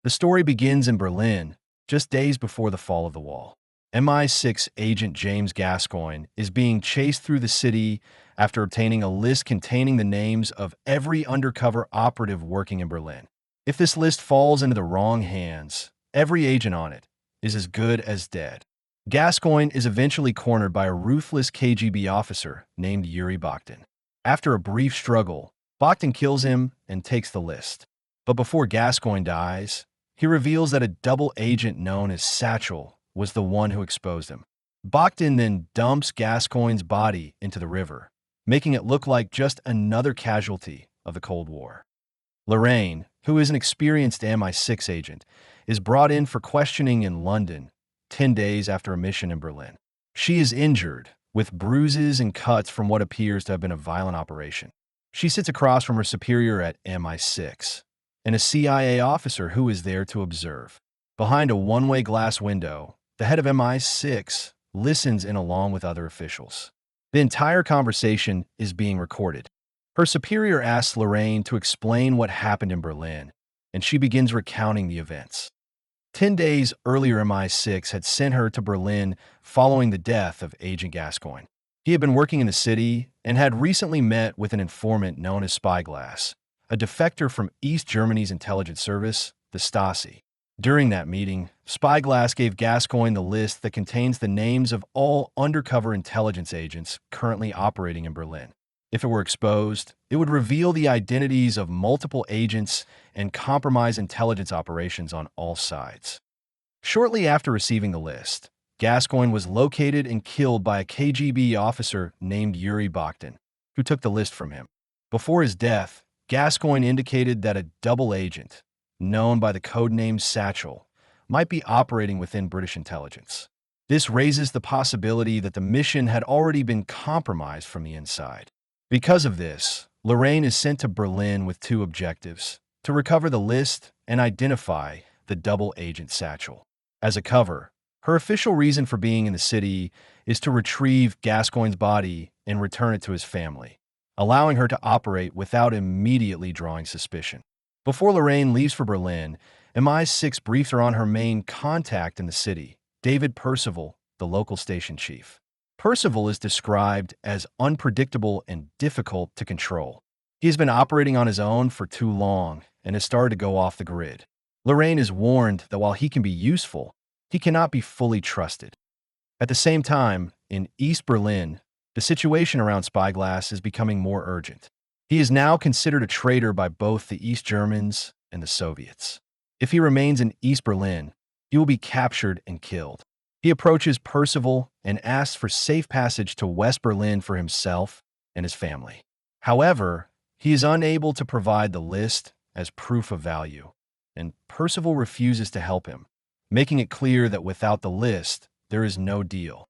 The story begins in Berlin, just days before the fall of the wall. MI6 agent James Gascoigne is being chased through the city after obtaining a list containing the names of every undercover operative working in Berlin. If this list falls into the wrong hands, every agent on it is as good as dead. Gascoigne is eventually cornered by a ruthless KGB officer named Yuri Broughton. After a brief struggle, Broughton kills him and takes the list. But before Gascoigne dies, he reveals that a double agent known as Satchel was the one who exposed him. Broughton then dumps Gascoigne's body into the river, making it look like just another casualty of the Cold War. Lorraine, who is an experienced MI6 agent, is brought in for questioning in London 10 days after a mission in Berlin. She is injured, with bruises and cuts from what appears to have been a violent operation. She sits across from her superior at MI6, and a CIA officer who is there to observe. Behind a one-way glass window, the head of MI6 listens in along with other officials. The entire conversation is being recorded. Her superior asks Lorraine to explain what happened in Berlin, and she begins recounting the events. 10 days earlier, MI6 had sent her to Berlin following the death of Agent Gascoigne. He had been working in the city and had recently met with an informant known as Spyglass, a defector from East Germany's intelligence service, the Stasi. During that meeting, Spyglass gave Gascoigne the list that contains the names of all undercover intelligence agents currently operating in Berlin. If it were exposed, it would reveal the identities of multiple agents and compromise intelligence operations on all sides. Shortly after receiving the list, Gascoigne was located and killed by a KGB officer named Yuri Broughton, who took the list from him. Before his death, Gascoigne indicated that a double agent, known by the codename Satchel, might be operating within British intelligence. This raises the possibility that the mission had already been compromised from the inside. Because of this, Lorraine is sent to Berlin with two objectives: to recover the list and identify the double agent Satchel. As a cover, her official reason for being in the city is to retrieve Gascoigne's body and return it to his family, allowing her to operate without immediately drawing suspicion. Before Lorraine leaves for Berlin, MI6 briefs her on her main contact in the city, David Percival, the local station chief. Percival is described as unpredictable and difficult to control. He has been operating on his own for too long and has started to go off the grid. Lorraine is warned that while he can be useful, he cannot be fully trusted. At the same time, in East Berlin, the situation around Spyglass is becoming more urgent. He is now considered a traitor by both the East Germans and the Soviets. If he remains in East Berlin, he will be captured and killed. He approaches Percival and asks for safe passage to West Berlin for himself and his family. However, he is unable to provide the list as proof of value, and Percival refuses to help him, making it clear that without the list, there is no deal.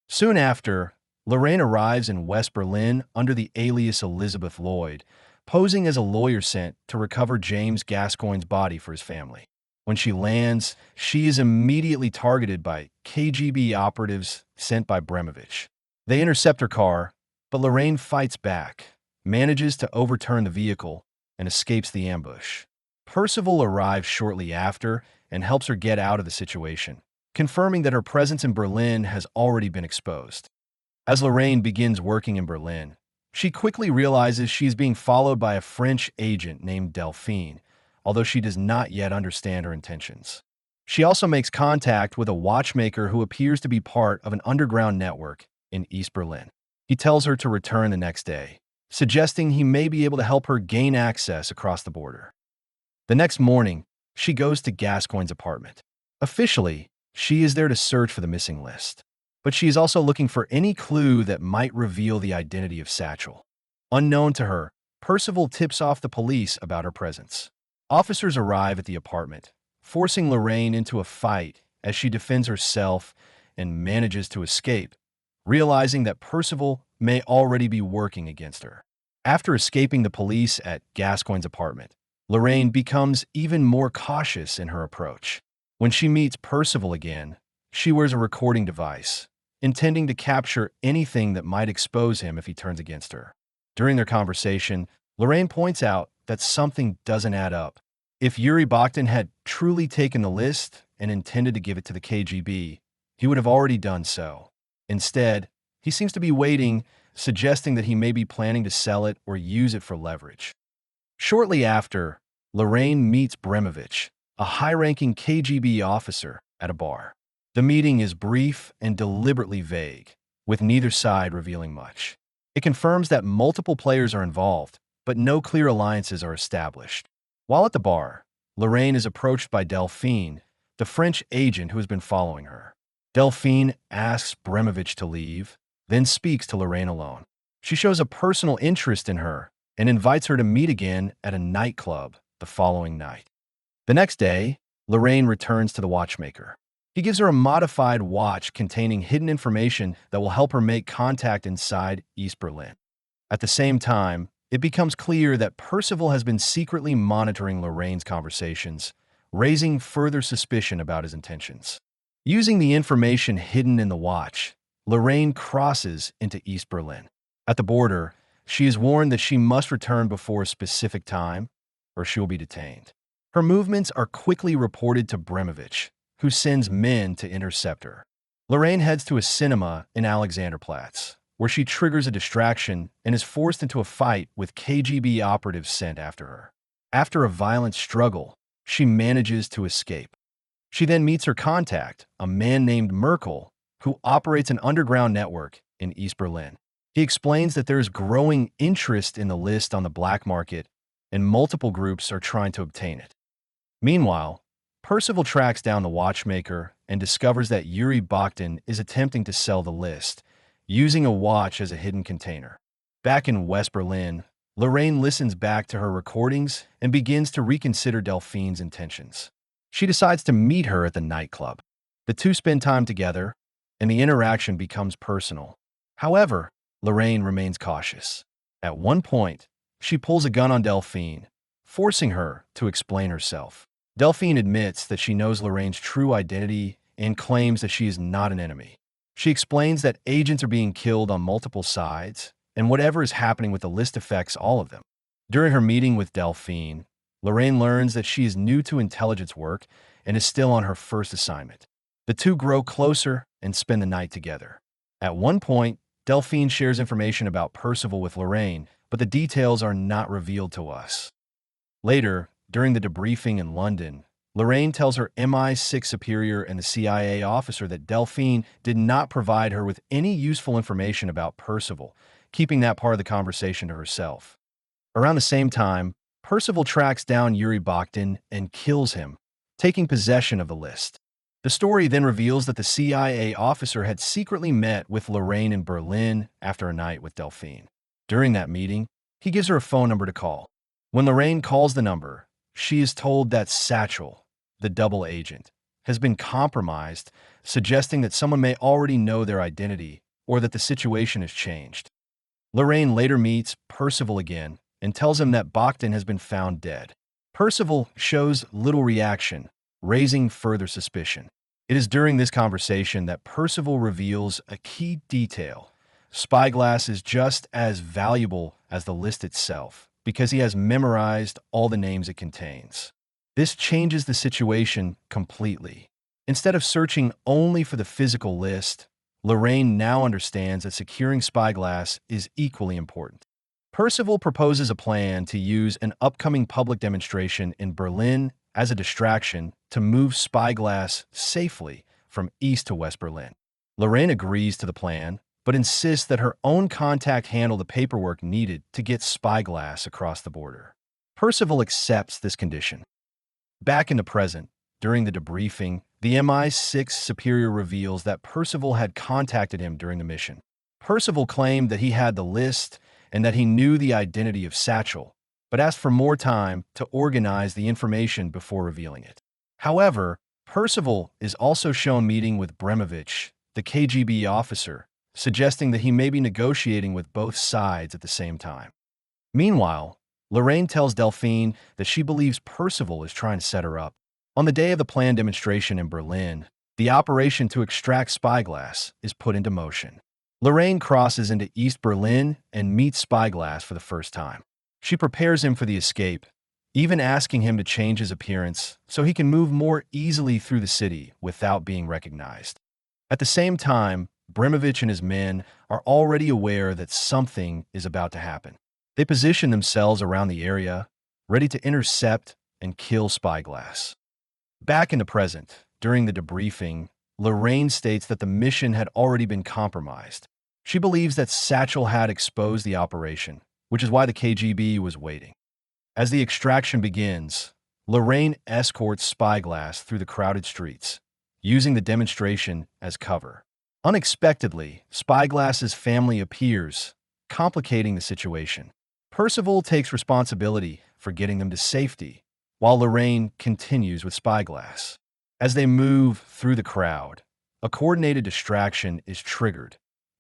Soon after, Lorraine arrives in West Berlin under the alias Elizabeth Lloyd, posing as a lawyer sent to recover James Gascoigne's body for his family. When she lands, she is immediately targeted by KGB operatives sent by Bremovich. They intercept her car, but Lorraine fights back, manages to overturn the vehicle, and escapes the ambush. Percival arrives shortly after and helps her get out of the situation, confirming that her presence in Berlin has already been exposed. As Lorraine begins working in Berlin, she quickly realizes she is being followed by a French agent named Delphine, although she does not yet understand her intentions. She also makes contact with a watchmaker who appears to be part of an underground network in East Berlin. He tells her to return the next day, suggesting he may be able to help her gain access across the border. The next morning, she goes to Gascoigne's apartment. Officially, she is there to search for the missing list, but she is also looking for any clue that might reveal the identity of Satchel. Unknown to her, Percival tips off the police about her presence. Officers arrive at the apartment, forcing Lorraine into a fight as she defends herself and manages to escape, realizing that Percival may already be working against her. After escaping the police at Gascoigne's apartment, Lorraine becomes even more cautious in her approach. When she meets Percival again, she wears a recording device, intending to capture anything that might expose him if he turns against her. During their conversation, Lorraine points out that something doesn't add up. If Yuri Bogdan had truly taken the list and intended to give it to the KGB, he would have already done so. Instead, he seems to be waiting, suggesting that he may be planning to sell it or use it for leverage. Shortly after, Lorraine meets Bremovich, a high-ranking KGB officer, at a bar. The meeting is brief and deliberately vague, with neither side revealing much. It confirms that multiple players are involved, but no clear alliances are established. While at the bar, Lorraine is approached by Delphine, the French agent who has been following her. Delphine asks Bremovich to leave, then speaks to Lorraine alone. She shows a personal interest in her and invites her to meet again at a nightclub the following night. The next day, Lorraine returns to the watchmaker. He gives her a modified watch containing hidden information that will help her make contact inside East Berlin. At the same time, it becomes clear that Percival has been secretly monitoring Lorraine's conversations, raising further suspicion about his intentions. Using the information hidden in the watch, Lorraine crosses into East Berlin. At the border, she is warned that she must return before a specific time, or she will be detained. Her movements are quickly reported to Bremovich, who sends men to intercept her. Lorraine heads to a cinema in Alexanderplatz, where she triggers a distraction and is forced into a fight with KGB operatives sent after her. After a violent struggle, she manages to escape. She then meets her contact, a man named Merkel, who operates an underground network in East Berlin. He explains that there is growing interest in the list on the black market, and multiple groups are trying to obtain it. Meanwhile, Percival tracks down the watchmaker and discovers that Yuri Bogdan is attempting to sell the list, using a watch as a hidden container. Back in West Berlin, Lorraine listens back to her recordings and begins to reconsider Delphine's intentions. She decides to meet her at the nightclub. The two spend time together, and the interaction becomes personal. However, Lorraine remains cautious. At one point, she pulls a gun on Delphine, forcing her to explain herself. Delphine admits that she knows Lorraine's true identity and claims that she is not an enemy. She explains that agents are being killed on multiple sides, and whatever is happening with the list affects all of them. During her meeting with Delphine, Lorraine learns that she is new to intelligence work and is still on her first assignment. The two grow closer and spend the night together. At one point, Delphine shares information about Percival with Lorraine, but the details are not revealed to us. Later, during the debriefing in London, Lorraine tells her MI6 superior and the CIA officer that Delphine did not provide her with any useful information about Percival, keeping that part of the conversation to herself. Around the same time, Percival tracks down Yuri Bogdan and kills him, taking possession of the list. The story then reveals that the CIA officer had secretly met with Lorraine in Berlin after a night with Delphine. During that meeting, he gives her a phone number to call. When Lorraine calls the number, she is told that Satchel, the double agent, has been compromised, suggesting that someone may already know their identity or that the situation has changed. Lorraine later meets Percival again and tells him that Bogdan has been found dead. Percival shows little reaction, raising further suspicion. It is during this conversation that Percival reveals a key detail. Spyglass is just as valuable as the list itself, because he has memorized all the names it contains. This changes the situation completely. Instead of searching only for the physical list, Lorraine now understands that securing Spyglass is equally important. Percival proposes a plan to use an upcoming public demonstration in Berlin as a distraction to move Spyglass safely from East to West Berlin. Lorraine agrees to the plan, but insists that her own contact handle the paperwork needed to get Spyglass across the border. Percival accepts this condition. Back in the present, during the debriefing, the MI6 superior reveals that Percival had contacted him during the mission. Percival claimed that he had the list and that he knew the identity of Satchel, but asked for more time to organize the information before revealing it. However, Percival is also shown meeting with Bremovich, the KGB officer, suggesting that he may be negotiating with both sides at the same time. Meanwhile, Lorraine tells Delphine that she believes Percival is trying to set her up. On the day of the planned demonstration in Berlin, the operation to extract Spyglass is put into motion. Lorraine crosses into East Berlin and meets Spyglass for the first time. She prepares him for the escape, even asking him to change his appearance so he can move more easily through the city without being recognized. At the same time, Brimovich and his men are already aware that something is about to happen. They position themselves around the area, ready to intercept and kill Spyglass. Back in the present, during the debriefing, Lorraine states that the mission had already been compromised. She believes that Satchel had exposed the operation, which is why the KGB was waiting. As the extraction begins, Lorraine escorts Spyglass through the crowded streets, using the demonstration as cover. Unexpectedly, Spyglass's family appears, complicating the situation. Percival takes responsibility for getting them to safety, while Lorraine continues with Spyglass. As they move through the crowd, a coordinated distraction is triggered.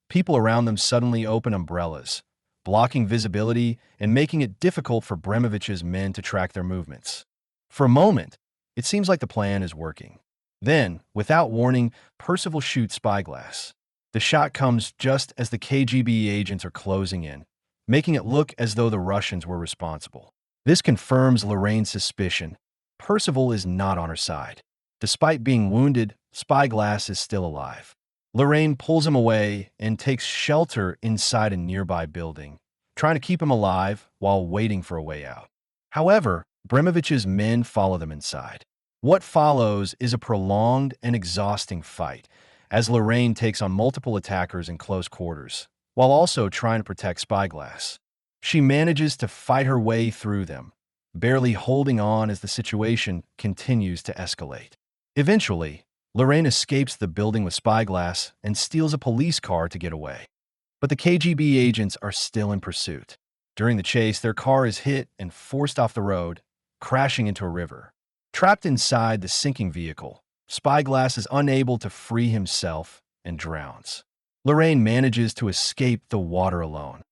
People around them suddenly open umbrellas, blocking visibility and making it difficult for Bremovich's men to track their movements. For a moment, it seems like the plan is working. Then, without warning, Percival shoots Spyglass. The shot comes just as the KGB agents are closing in, making it look as though the Russians were responsible. This confirms Lorraine's suspicion. Percival is not on her side. Despite being wounded, Spyglass is still alive. Lorraine pulls him away and takes shelter inside a nearby building, trying to keep him alive while waiting for a way out. However, Bremovich's men follow them inside. What follows is a prolonged and exhausting fight, as Lorraine takes on multiple attackers in close quarters, while also trying to protect Spyglass. She manages to fight her way through them, barely holding on as the situation continues to escalate. Eventually, Lorraine escapes the building with Spyglass and steals a police car to get away. But the KGB agents are still in pursuit. During the chase, their car is hit and forced off the road, crashing into a river. Trapped inside the sinking vehicle, Spyglass is unable to free himself and drowns. Lorraine manages to escape the water alone.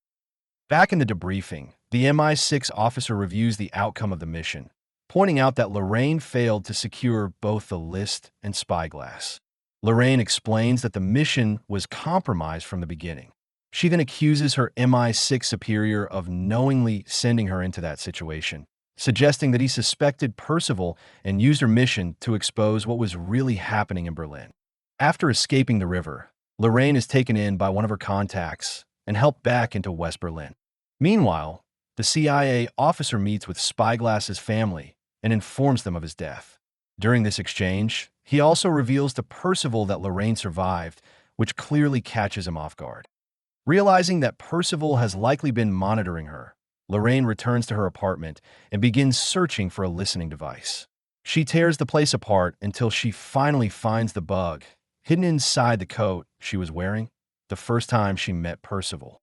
Back in the debriefing, the MI6 officer reviews the outcome of the mission, pointing out that Lorraine failed to secure both the list and Spyglass. Lorraine explains that the mission was compromised from the beginning. She then accuses her MI6 superior of knowingly sending her into that situation, suggesting that he suspected Percival and used her mission to expose what was really happening in Berlin. After escaping the river, Lorraine is taken in by one of her contacts and helped back into West Berlin. Meanwhile, the CIA officer meets with Spyglass's family and informs them of his death. During this exchange, he also reveals to Percival that Lorraine survived, which clearly catches him off guard. Realizing that Percival has likely been monitoring her, Lorraine returns to her apartment and begins searching for a listening device. She tears the place apart until she finally finds the bug hidden inside the coat she was wearing the first time she met Percival.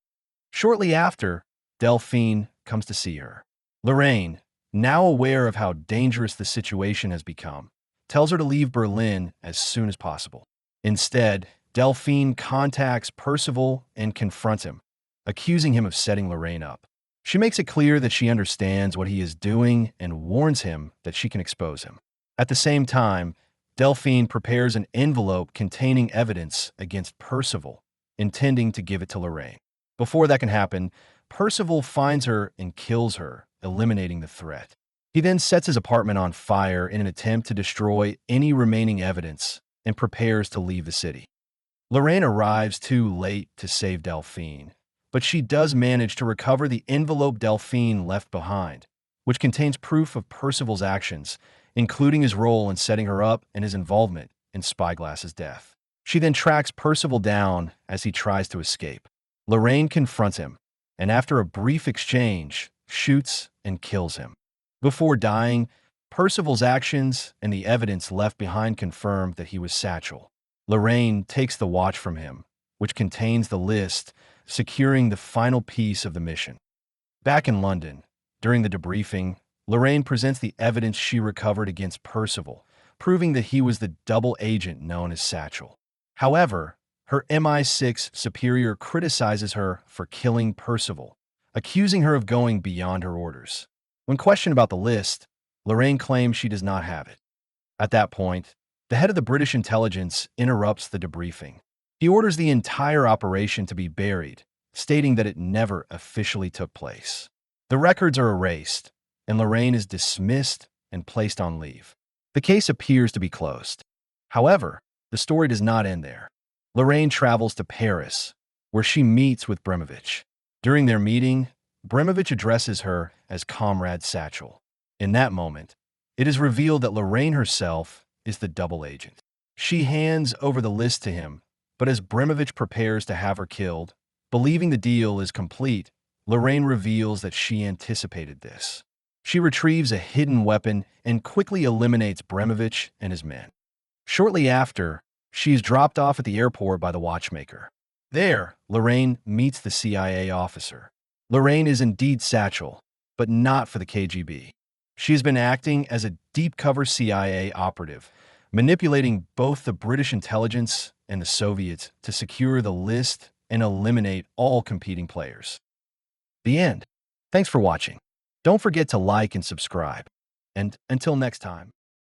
Shortly after, Delphine comes to see her. Lorraine, now aware of how dangerous the situation has become, tells her to leave Berlin as soon as possible. Instead, Delphine contacts Percival and confronts him, accusing him of setting Lorraine up. She makes it clear that she understands what he is doing and warns him that she can expose him. At the same time, Delphine prepares an envelope containing evidence against Percival, intending to give it to Lorraine. Before that can happen, Percival finds her and kills her, eliminating the threat. He then sets his apartment on fire in an attempt to destroy any remaining evidence and prepares to leave the city. Lorraine arrives too late to save Delphine, but she does manage to recover the envelope Delphine left behind, which contains proof of Percival's actions, including his role in setting her up and his involvement in Spyglass's death. She then tracks Percival down as he tries to escape. Lorraine confronts him, and after a brief exchange, shoots and kills him. Before dying, Percival's actions and the evidence left behind confirm that he was Satchel. Lorraine takes the watch from him, which contains the list, securing the final piece of the mission. Back in London, during the debriefing, Lorraine presents the evidence she recovered against Percival, proving that he was the double agent known as Satchel. However, her MI6 superior criticizes her for killing Percival, accusing her of going beyond her orders. When questioned about the list, Lorraine claims she does not have it. At that point, the head of the British intelligence interrupts the debriefing. He orders the entire operation to be buried, stating that it never officially took place. The records are erased, and Lorraine is dismissed and placed on leave. The case appears to be closed. However, the story does not end there. Lorraine travels to Paris, where she meets with Bremovich. During their meeting, Bremovich addresses her as Comrade Satchel. In that moment, it is revealed that Lorraine herself is the double agent. She hands over the list to him, but as Bremovich prepares to have her killed, believing the deal is complete, Lorraine reveals that she anticipated this. She retrieves a hidden weapon and quickly eliminates Bremovich and his men. Shortly after, she is dropped off at the airport by the watchmaker. There, Lorraine meets the CIA officer. Lorraine is indeed Satchel, but not for the KGB. She has been acting as a deep-cover CIA operative, manipulating both the British intelligence and the Soviets to secure the list and eliminate all competing players. The end. Thanks for watching. Don't forget to like and subscribe. And until next time.